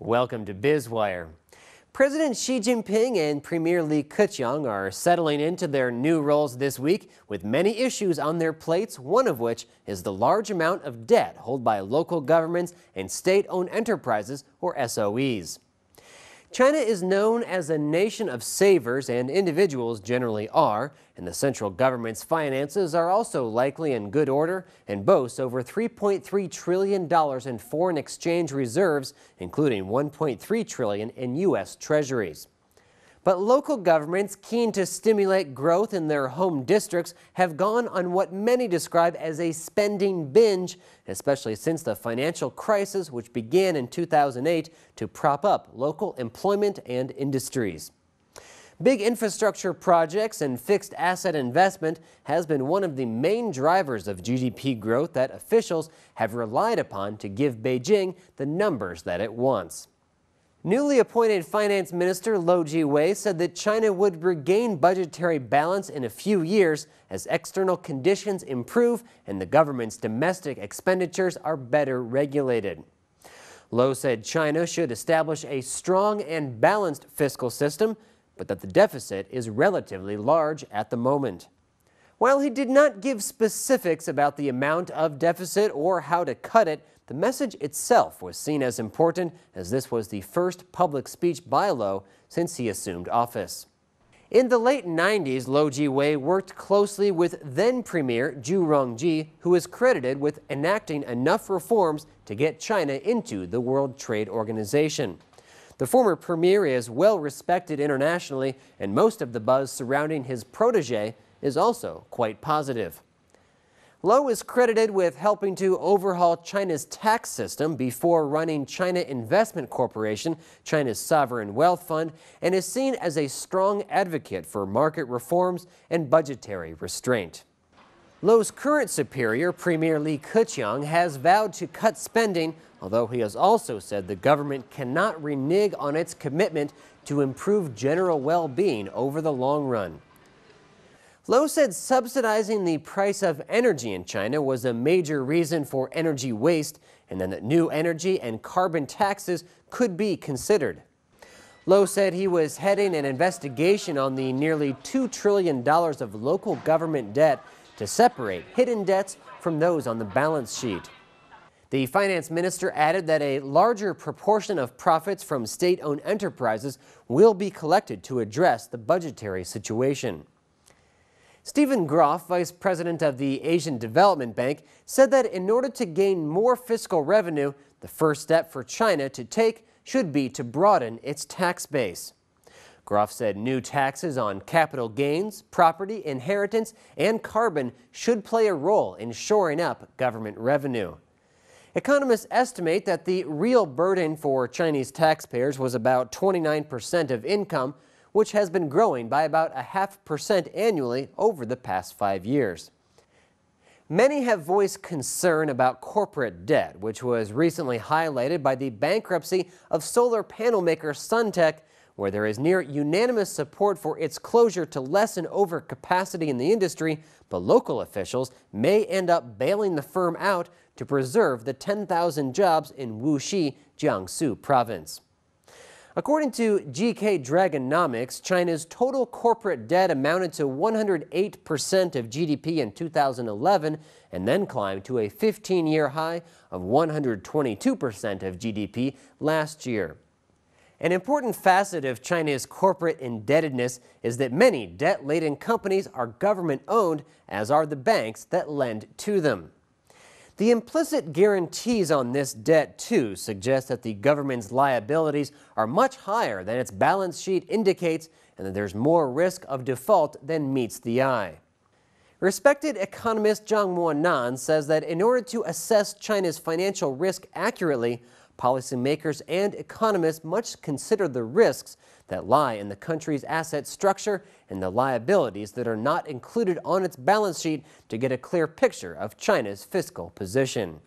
Welcome to Biz Wire. President Xi Jinping and Premier Li Keqiang are settling into their new roles this week with many issues on their plates, one of which is the large amount of debt held by local governments and state-owned enterprises, or SOEs. China is known as a nation of savers, and individuals generally are, and the central government's finances are also likely in good order and boasts over $3.3 trillion in foreign exchange reserves, including $1.3 trillion in U.S. treasuries. But local governments keen to stimulate growth in their home districts have gone on what many describe as a spending binge, especially since the financial crisis which began in 2008 to prop up local employment and industries. Big infrastructure projects and fixed asset investment has been one of the main drivers of GDP growth that officials have relied upon to give Beijing the numbers that it wants. Newly appointed Finance Minister Lou Jiwei said that China would regain budgetary balance in a few years as external conditions improve and the government's domestic expenditures are better regulated. Lou said China should establish a strong and balanced fiscal system, but that the deficit is relatively large at the moment. While he did not give specifics about the amount of deficit or how to cut it, the message itself was seen as important, as this was the first public speech by Lou since he assumed office. In the late 90s, Lou Jiwei worked closely with then-Premier Zhu Rongji, who is credited with enacting enough reforms to get China into the World Trade Organization. The former premier is well respected internationally, and most of the buzz surrounding his protege is also quite positive. Lou is credited with helping to overhaul China's tax system before running China Investment Corporation, China's sovereign wealth fund, and is seen as a strong advocate for market reforms and budgetary restraint. Lou's current superior, Premier Li Keqiang, has vowed to cut spending, although he has also said the government cannot renege on its commitment to improve general well-being over the long run. Lou said subsidizing the price of energy in China was a major reason for energy waste, and then that new energy and carbon taxes could be considered. Lou said he was heading an investigation on the nearly $2 trillion of local government debt to separate hidden debts from those on the balance sheet. The finance minister added that a larger proportion of profits from state-owned enterprises will be collected to address the budgetary situation. Stephen Groff, vice president of the Asian Development Bank, said that in order to gain more fiscal revenue, the first step for China to take should be to broaden its tax base. Groff said new taxes on capital gains, property, inheritance, and carbon should play a role in shoring up government revenue. Economists estimate that the real burden for Chinese taxpayers was about 29% of income, which has been growing by about 0.5% annually over the past 5 years. Many have voiced concern about corporate debt, which was recently highlighted by the bankruptcy of solar panel maker Suntech, where there is near unanimous support for its closure to lessen overcapacity in the industry, but local officials may end up bailing the firm out to preserve the 10,000 jobs in Wuxi, Jiangsu province. According to GK Dragonomics, China's total corporate debt amounted to 108% of GDP in 2011 and then climbed to a 15-year high of 122% of GDP last year. An important facet of China's corporate indebtedness is that many debt-laden companies are government-owned, as are the banks that lend to them. The implicit guarantees on this debt, too, suggest that the government's liabilities are much higher than its balance sheet indicates and that there's more risk of default than meets the eye. Respected economist Zhang Monan says that in order to assess China's financial risk accurately, policymakers and economists must consider the risks that lie in the country's asset structure and the liabilities that are not included on its balance sheet to get a clear picture of China's fiscal position.